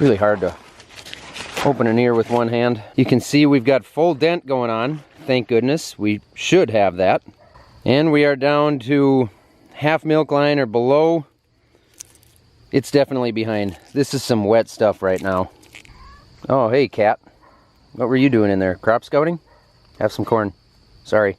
Really hard to open an ear with one hand. You can see we've got full dent going on. Thank goodness. We should have that. And we are down to half milk line or below. It's definitely behind. This is some wet stuff right now. Oh, hey, cat. What were you doing in there? Crop scouting? Have some corn. Sorry.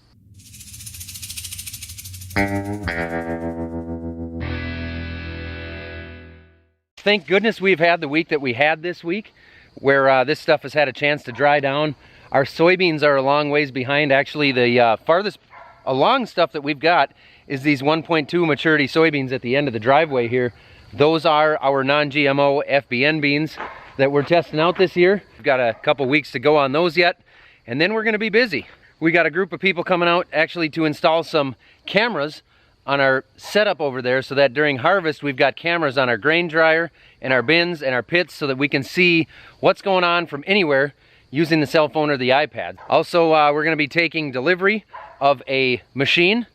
Thank goodness we've had the week that we had this week, where this stuff has had a chance to dry down. Our soybeans are a long ways behind. Actually, the farthest along stuff that we've got is these 1.2 maturity soybeans at the end of the driveway here. Those are our non-GMO FBN beans that we're testing out this year. We've got a couple weeks to go on those yet, and then we're gonna be busy. We got a group of people coming out actually to install some cameras on our setup over there, so that during harvest we've got cameras on our grain dryer and our bins and our pits, so that we can see what's going on from anywhere using the cell phone or the iPad. Also, we're gonna be taking delivery of a machine.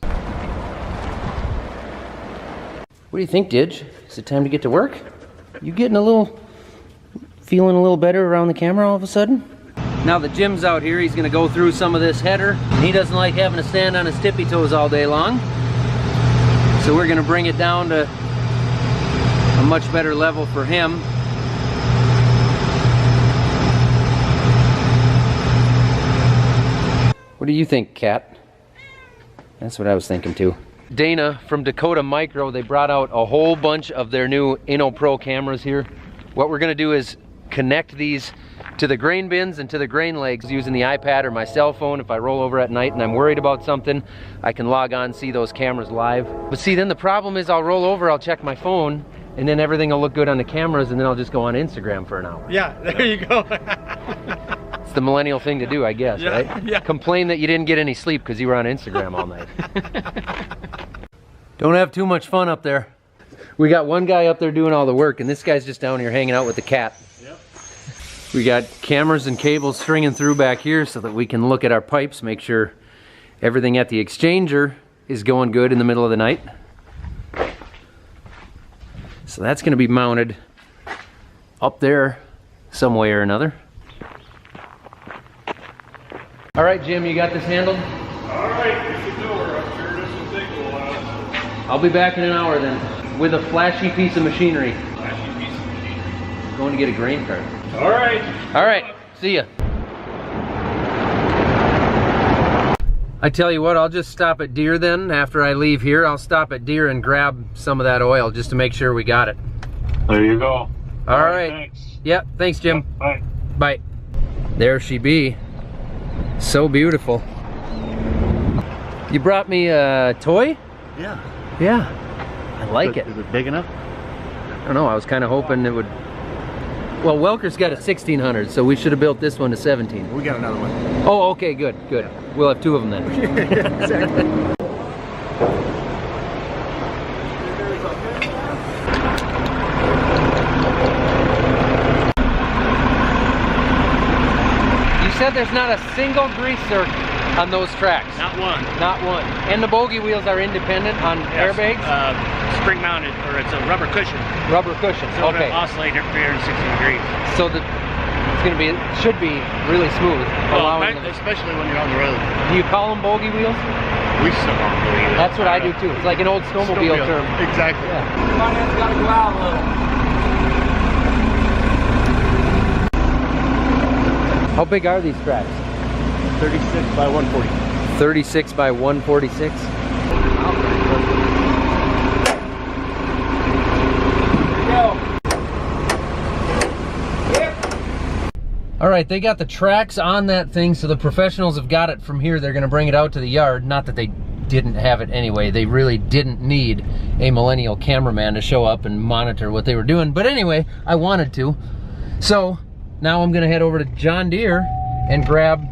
What do you think, Didge? Is it time to get to work? You feeling a little better around the camera all of a sudden? Now that Jim's out here, he's gonna go through some of this header. He doesn't like having to stand on his tippy toes all day long. So we're gonna bring it down to a much better level for him. What do you think, Kat? That's what I was thinking too. Dana from Dakota Micro, they brought out a whole bunch of their new InnoPro cameras here. What we're gonna do is connect these to the grain bins and to the grain legs using the iPad or my cell phone. If I roll over at night and I'm worried about something, I can log on, see those cameras live. But see, then the problem is I'll roll over, I'll check my phone, and then everything will look good on the cameras, and then I'll just go on Instagram for an hour. Yeah, there you go. It's the millennial thing to do, I guess, yeah, right? Yeah. Complain that you didn't get any sleep because you were on Instagram all night. Don't have too much fun up there. We got one guy up there doing all the work, and this guy's just down here hanging out with the cat. Yep. We got cameras and cables stringing through back here so that we can look at our pipes, make sure everything at the exchanger is going good in the middle of the night. So that's going to be mounted up there some way or another. All right, Jim, you got this handled? All right, you can do her. I'm sure this will take a while. I'll be back in an hour then, with a flashy piece of machinery. Flashy piece of machinery. Going to get a grain cart. All right. All right, see ya. I tell you what, I'll just stop at Deere then. After I leave here, I'll stop at Deere and grab some of that oil just to make sure we got it. There you go. All right. Thanks. Yep, thanks, Jim. Yep, bye. Bye. There she be. So beautiful. You brought me a toy? Yeah. Yeah. I like it. Is it big enough? I don't know, I was kind of hoping it would... Well, Welker's got a 1600, so we should have built this one to 17. We got another one. Oh, okay, good, good. Yeah. We'll have two of them then. Yeah, exactly. You said there's not a single grease zerk on those tracks? Not one. Not one. And the bogey wheels are independent on airbags? Spring mounted, or it's a rubber cushion. Rubber cushion, so okay. It'll oscillate at 360 degrees. So it's gonna be, should be really smooth. Especially when you're on the road. Do you call them bogey wheels? We still don't believe it. That's what I do too. It's like an old snowmobile term. Exactly. Yeah. Finance gotta go out a little. How big are these tracks? 36 by 140. 36 by 146? All right, they got the tracks on that thing, so the professionals have got it from here. They're gonna bring it out to the yard. Not that they didn't have it anyway. They really didn't need a millennial cameraman to show up and monitor what they were doing. But anyway, I wanted to. So now I'm gonna head over to John Deere and grab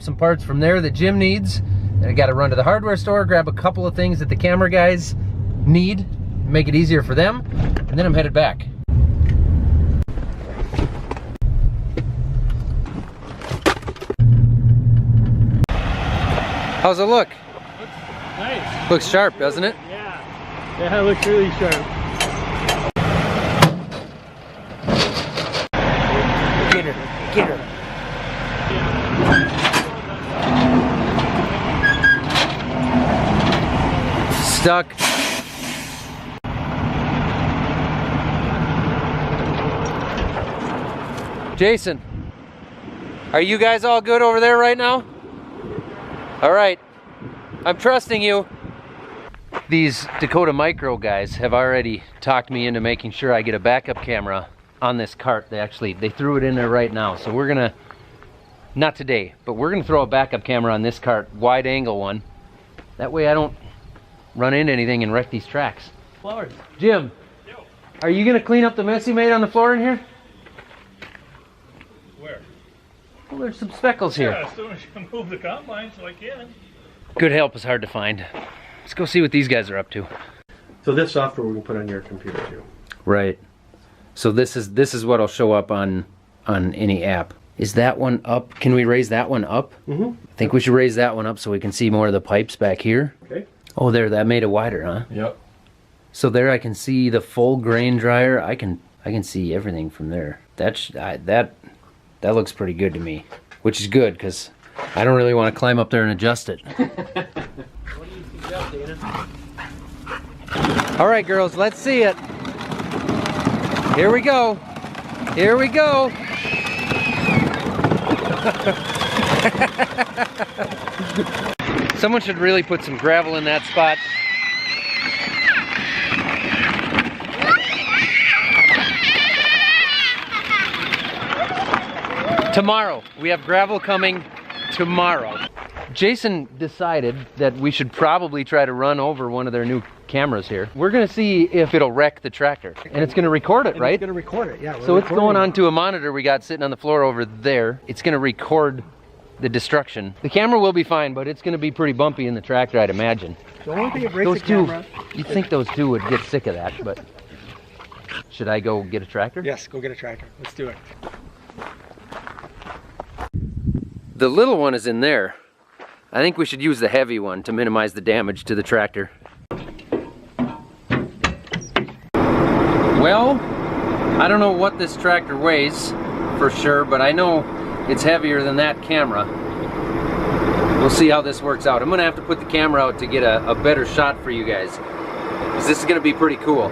some parts from there that Jim needs. And I gotta run to the hardware store, grab a couple of things that the camera guys need, make it easier for them, and then I'm headed back. How's it look? Looks nice. Looks sharp, doesn't it? Yeah. Yeah, it looks really sharp. Get her, get her. Stuck. Jason, are you guys all good over there right now? All right, I'm trusting you. These Dakota Micro guys have already talked me into making sure I get a backup camera on this cart. They threw it in there right now. So we're gonna, not today, but we're gonna throw a backup camera on this cart, wide angle one. That way I don't run into anything and wreck these tracks. Flowers. Jim, are you gonna clean up the mess you made on the floor in here? Where? Well, there's some speckles here. Yeah, as soon as you move the combine so I can. Good help is hard to find. Let's go see what these guys are up to. So this software we can put on your computer too. Right. So this is what'll show up on any app. Is that one up? Can we raise that one up? Mm-hmm. I think we should raise that one up so we can see more of the pipes back here. Okay. Oh, there, that made it wider, huh? Yep. So there I can see the full grain dryer. I can see everything from there. That looks pretty good to me, which is good because I don't really want to climb up there and adjust it. All right, girls, let's see it. Here we go. Here we go. Someone should really put some gravel in that spot. Tomorrow. We have gravel coming tomorrow. Jason decided that we should probably try to run over one of their new cameras here. We're gonna see if it'll wreck the tractor. And it's gonna record it, right? It's gonna record it, yeah. So it's going onto a monitor we got sitting on the floor over there. It's gonna record the destruction. The camera will be fine, but it's gonna be pretty bumpy in the tractor, I'd imagine. The only thing that breaks the camera. You'd think those two would get sick of that, but should I go get a tractor? Yes, go get a tractor. Let's do it. The little one is in there. I think we should use the heavy one to minimize the damage to the tractor. Well, I don't know what this tractor weighs for sure, but I know it's heavier than that camera. We'll see how this works out. I'm gonna have to put the camera out to get a better shot for you guys, because this is gonna be pretty cool.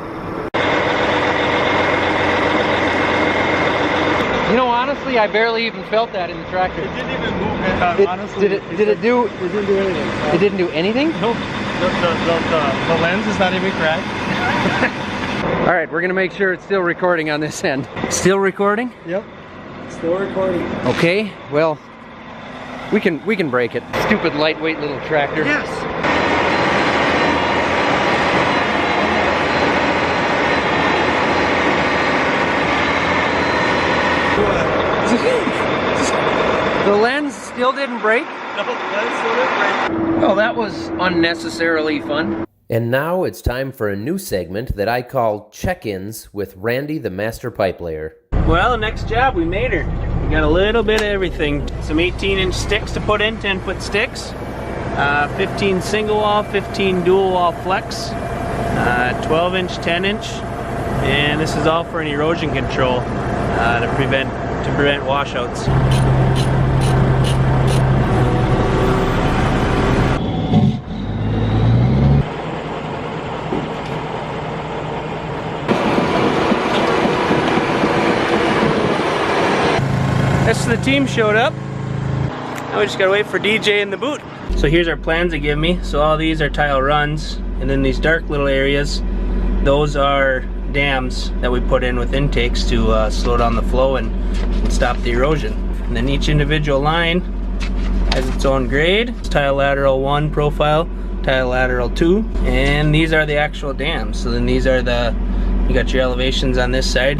You know, honestly, I barely even felt that in the tractor. It didn't even move. Honestly, Did it do? It didn't do anything. It didn't do anything? Nope. The lens is not even cracked. All right, we're gonna make sure it's still recording on this end. Still recording? Yep. Still recording. Okay, well, we can break it. Stupid lightweight little tractor. Yes. The lens still didn't break? No, the lens still didn't break. Oh, that was unnecessarily fun. And now it's time for a new segment that I call Check-ins with Randy the Master Pipe Layer. Well, next job, we made her. We got a little bit of everything. Some 18-inch sticks to put in, 10-foot sticks. 15 single wall, 15 dual wall flex. 12-inch, 10-inch. And this is all for an erosion control to prevent washouts. Rest of the team showed up. Now we just gotta wait for DJ in the boot. So here's our plans they give me. So all these are tile runs, and then these dark little areas, those are dams that we put in with intakes to slow down the flow and stop the erosion. And then each individual line has its own grade. It's tile lateral 1 profile, tile lateral 2, and these are the actual dams. So then these are you got your elevations on this side.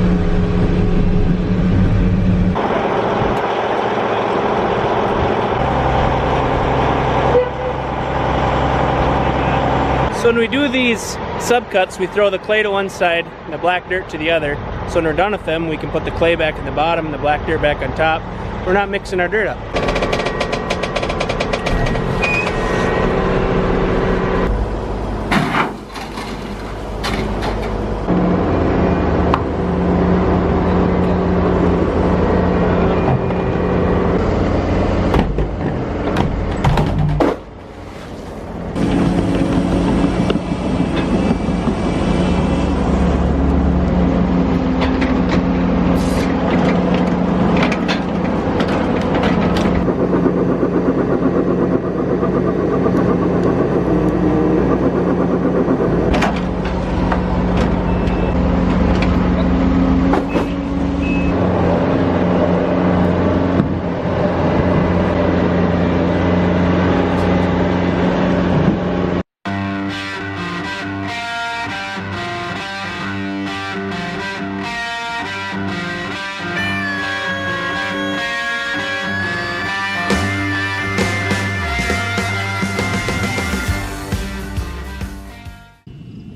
So when we do these subcuts, we throw the clay to one side and the black dirt to the other. So when we're done with them, we can put the clay back at the bottom and the black dirt back on top. We're not mixing our dirt up.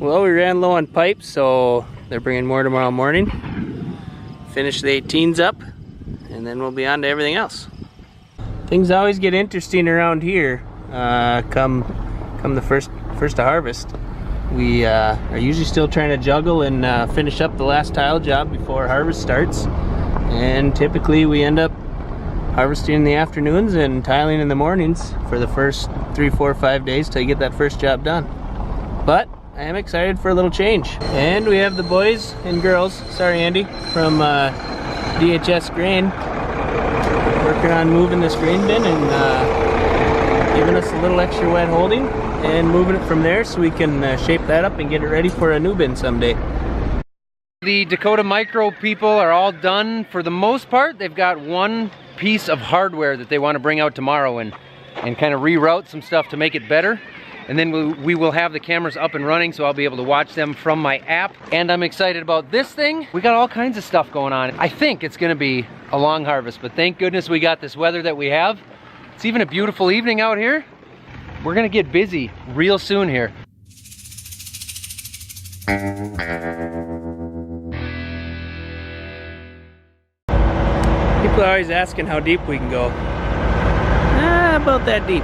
Well, we ran low on pipes, so they're bringing more tomorrow morning. Finish the 18s up, and then we'll be on to everything else. Things always get interesting around here come the first of harvest. We are usually still trying to juggle and finish up the last tile job before harvest starts. And typically we end up harvesting in the afternoons and tiling in the mornings for the first 3, 4, 5 days till you get that first job done. But I am excited for a little change. And we have the boys and girls, sorry Andy, from DHS Grain working on moving this grain bin and giving us a little extra wet holding and moving it from there so we can shape that up and get it ready for a new bin someday. The Dakota Micro people are all done for the most part. They've got one piece of hardware that they want to bring out tomorrow and kind of reroute some stuff to make it better. And then we will have the cameras up and running, so I'll be able to watch them from my app. And I'm excited about this thing. We got all kinds of stuff going on. I think it's gonna be a long harvest, but thank goodness we got this weather that we have. It's even a beautiful evening out here. We're gonna get busy real soon here. People are always asking how deep we can go. About that deep.